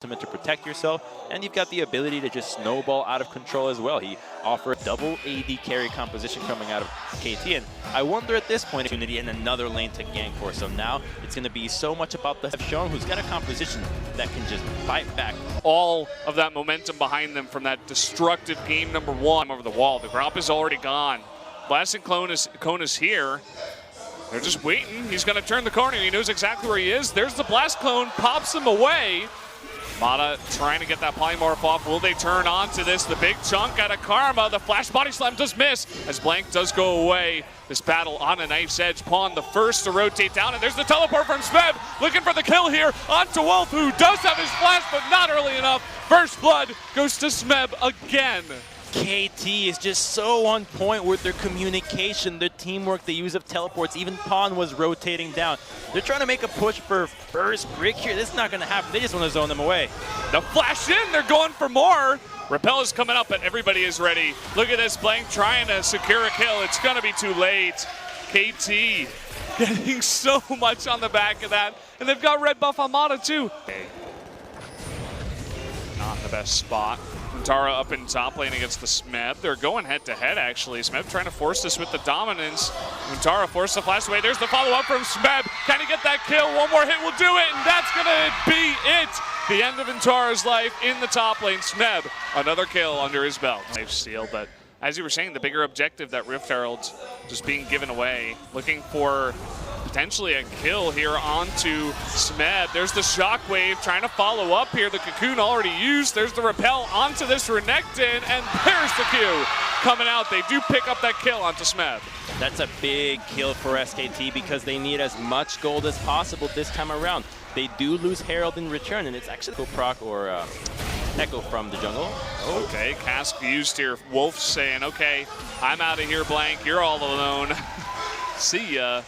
to protect yourself, and you've got the ability to just snowball out of control as well. He offered double AD carry composition coming out of KT, and I wonder at this point opportunity in another lane to gank for. So now it's going to be so much about the shown who's got a composition that can just fight back. All of that momentum behind them from that destructive game number 1 over the wall. The Gromp is already gone. Blasting Cone is here. They're just waiting. He's going to turn the corner. He knows exactly where he is. There's the Blast Cone, pops him away. Mata trying to get that Polymorph off. Will they turn on to this? The big chunk out of Karma. The flash body slam does miss as Blank does go away. This battle on a knife's edge. Pawn the first to rotate down, and there's the teleport from Smeb. Looking for the kill here onto Wolf, who does have his flash, but not early enough. First blood goes to Smeb again. KT is just so on point with their communication, their teamwork, the use of teleports. Even Pawn was rotating down. They're trying to make a push for first brick here. This is not going to happen. They just want to zone them away. The flash in, they're going for more. Repel is coming up, but everybody is ready. Look at this, Blank trying to secure a kill. It's going to be too late. KT getting so much on the back of that. And they've got red buff on Mata too. Not in the best spot. Tara up in top lane against the Smeb. They're going head-to-head, actually. Smeb trying to force this with the dominance. Tara forced the flash away. There's the follow-up from Smeb. Can he get that kill? One more hit will do it, and that's going to be it. The end of Tara's life in the top lane. Smeb, another kill under his belt. Nice steal, but as you were saying, the bigger objective, that Rift Herald just being given away. Looking for potentially a kill here onto Smeb. There's the Shockwave trying to follow up here. The Cocoon already used. There's the Repel onto this Renekton, and there's the Q coming out. They do pick up that kill onto Smeb. That's a big kill for SKT because they need as much gold as possible this time around. They do lose Herald in return, and it's actually a proc or Echo from the jungle. Oh. Okay, Cask used here. Wolf saying, okay, I'm out of here, Blank. You're all alone. See ya.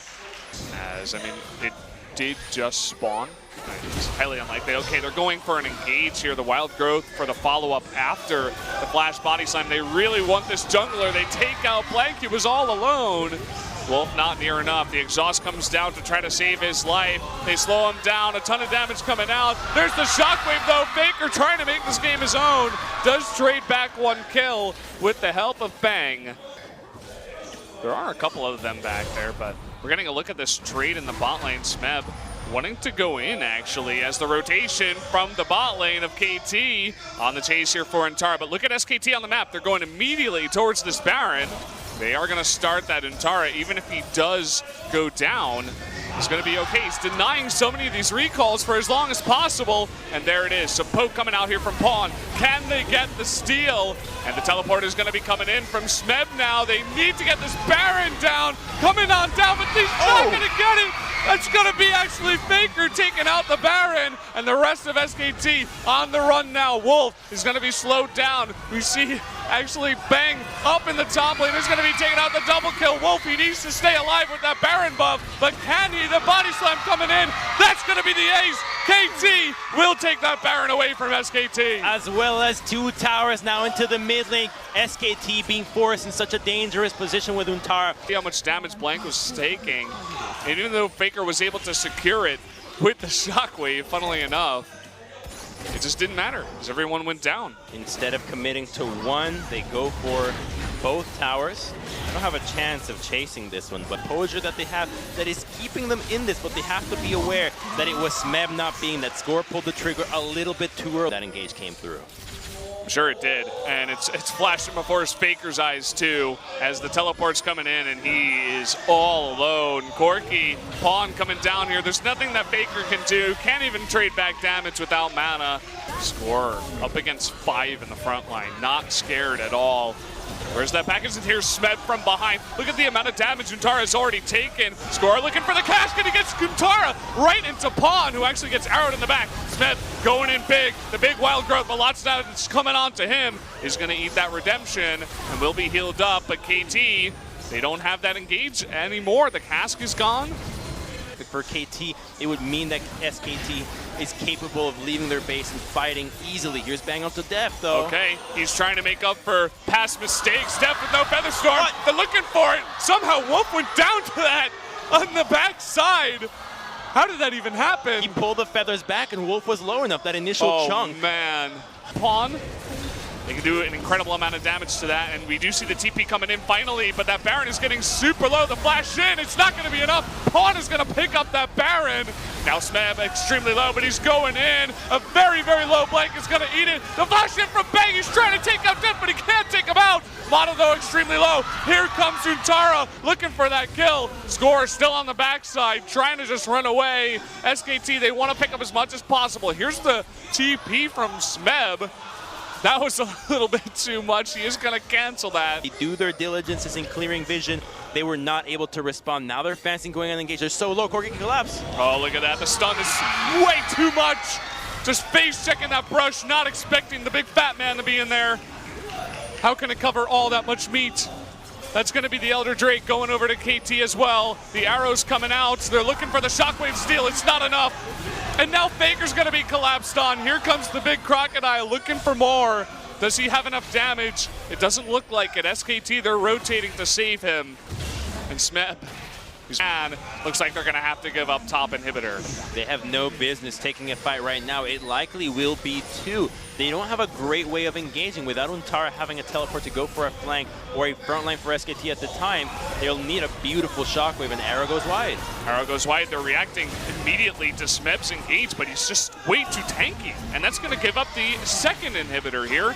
As, I mean, it did just spawn. It's highly unlikely. Okay, they're going for an engage here. The Wild Growth for the follow-up after the flash body slam. They really want this jungler. They take out Blank. He was all alone. Wolf not near enough. The exhaust comes down to try to save his life. They slow him down. A ton of damage coming out. There's the Shockwave, though. Faker trying to make this game his own. Does trade back one kill with the help of Bang. There are a couple of them back there, but we're getting a look at this trade in the bot lane. Smeb wanting to go in, actually, as the rotation from the bot lane of KT on the chase here for Tara. But look at SKT on the map. They're going immediately towards this Baron. They are going to start that Tara. Even if he does go down, he's going to be okay. He's denying so many of these recalls for as long as possible. And there it is. So poke coming out here from Pawn. Can they get the steal? And the teleport is going to be coming in from Smeb now. They need to get this Baron down. Coming on down, but he's not going to get it. That's going to be actually Faker taking out the Baron. And the rest of SKT on the run now. Wolf is going to be slowed down. We see actually Bang up in the top lane. Is going to be taking out the double kill. Wolf, he needs to stay alive with that Baron buff. But can he? The body slam coming in. That's going to be the ace. KT will take that Baron away from SKT. As well as 2 towers now into the mid lane. SKT being forced in such a dangerous position with Tara. See how much damage Blank was taking. And even though Faker was able to secure it with the Shockwave, funnily enough, it just didn't matter because everyone went down. Instead of committing to one, they go for both towers. I don't have a chance of chasing this one, but posture that they have that is keeping them in this, but they have to be aware that it was Smeb not being that score pulled the trigger a little bit too early. That engage came through. I'm sure it did, and it's flashing before his Faker's eyes too, as the teleport's coming in and he is all alone. Corki, Pawn coming down here. There's nothing that Faker can do. Can't even trade back damage without mana. Score up against 5 in the front line. Not scared at all. Where's that package? And here's Smeb from behind. Look at the amount of damage Tara has already taken. Score looking for the cash, and he gets Tara right into Pawn, who actually gets arrowed in the back. Smeb going in big. The big Wild Growth, but lots of damage coming on to him. Is going to eat that redemption and will be healed up. But KT, they don't have that engage anymore. The cask is gone. For KT, it would mean that SKT is capable of leaving their base and fighting easily. Here's Bang onto Deft, though. Okay, he's trying to make up for past mistakes. Deft with no Featherstorm. They're looking for it. Somehow Wolf went down to that on the backside. How did that even happen? He pulled the feathers back and Wolf was low enough, that initial chunk. Oh man. Pawn. They can do an incredible amount of damage to that, and we do see the TP coming in finally, but that Baron is getting super low. The flash in, it's not going to be enough. Pawn is going to pick up that Baron. Now Smeb extremely low, but he's going in. A very, very low blank is going to eat it. The flash in from Bang, he's trying to take out Deft, but he can't take him out. Mono though extremely low. Here comes Untara looking for that kill. Score still on the backside, trying to just run away. SKT, they want to pick up as much as possible. Here's the TP from Smeb. That was a little bit too much. He is going to cancel that. They do their diligences in clearing vision. They were not able to respond. Now they're fancying going on engage. They're so low, Corki can collapse. Oh, look at that. The stun is way too much. Just face checking that brush, not expecting the big fat man to be in there. How can it cover all that much meat? That's going to be the Elder Drake going over to KT as well. The arrows coming out. They're looking for the shockwave steal. It's not enough. And now Faker's going to be collapsed on. Here comes the big crocodile looking for more. Does he have enough damage? It doesn't look like it. SKT, they're rotating to save him. And Smeb, looks like they're going to have to give up top inhibitor. They have no business taking a fight right now. It likely will be 2. They don't have a great way of engaging. Without Untara having a teleport to go for a flank or a front line for SKT at the time, they'll need a beautiful shockwave, and arrow goes wide. Arrow goes wide. They're reacting immediately to Smeb's engage, but he's just way too tanky. And that's going to give up the second inhibitor here.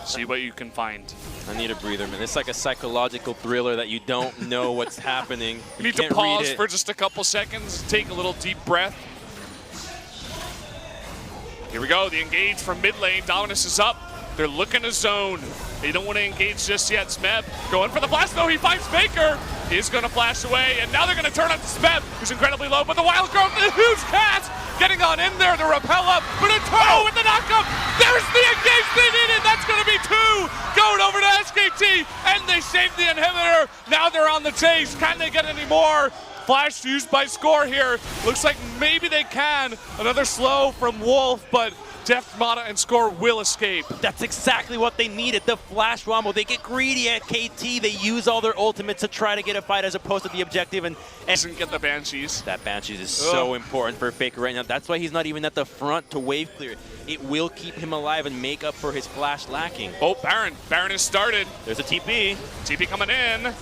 See what you can find. I need a breather, man. It's like a psychological thriller that you don't know what's happening. You need to pause for just a couple seconds, take a little deep breath. Here we go, the engage from mid lane. Dominus is up. They're looking to zone. They don't want to engage just yet. Smeb going for the blast, though. He finds Faker. He's going to flash away, and now they're going to turn on to Smeb, who's incredibly low, but the wild growth, the huge cast getting on in there to repel up, but Untara with the knockup. There's the engage they needed. That's going to be 2 going over to SKT, and they saved the inhibitor. Now they're on the chase. Can they get any more? Flash used by Score here. Looks like maybe they can. Another slow from Wolf, but Deft, Mana, and Score will escape. That's exactly what they needed, the flash wombo. They get greedy at KT. They use all their ultimates to try to get a fight as opposed to the objective. And doesn't get the Banshees. That Banshees is so important for Faker right now. That's why he's not even at the front to wave clear. It will keep him alive and make up for his flash lacking. Oh, Baron. Baron has started. There's a TP. TP coming in.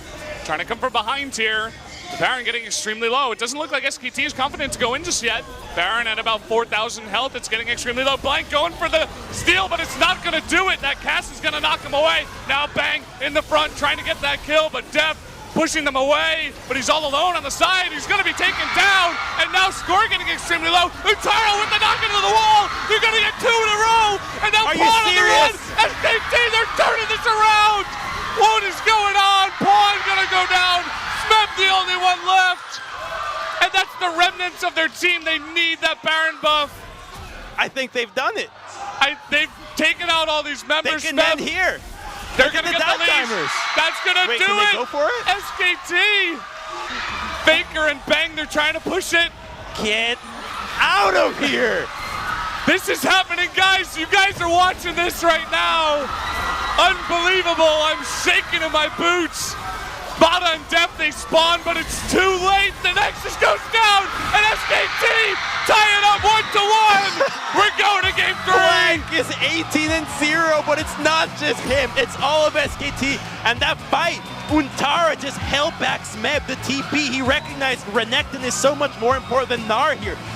Trying to come from behind here. The Baron getting extremely low. It doesn't look like SKT is confident to go in just yet. Baron at about 4,000 health. It's getting extremely low. Blank going for the steal, but it's not going to do it. That cast is going to knock him away. Now Bang in the front trying to get that kill, but Deft pushing them away, but he's all alone on the side. He's going to be taken down, and now Score getting extremely low. Untara with the knock into the wall. They're going to get 2 in a row, and now Pawn on the run. SKT, they're turning this around. What is going on? Pawn going to go down. Smeb the only one left. And that's the remnants of their team. They need that Baron buff. I think they've done it. They've taken out all these members. They can end here. They're going to get the lead. That's going to do it. Can they go for it? SKT. Faker and Bang, they're trying to push it. Get out of here. This is happening, guys. You guys are watching this right now. Unbelievable. I'm shaking in my boots. Mana and Deft, they spawn, but it's too late. The Nexus goes down, and SKT tie it up 1-1. We're going to game 3. Blank is 18-0, but it's not just him. It's all of SKT. And that fight, Untara just held back Smeb, the TP. He recognized Renekton is so much more important than Gnar here.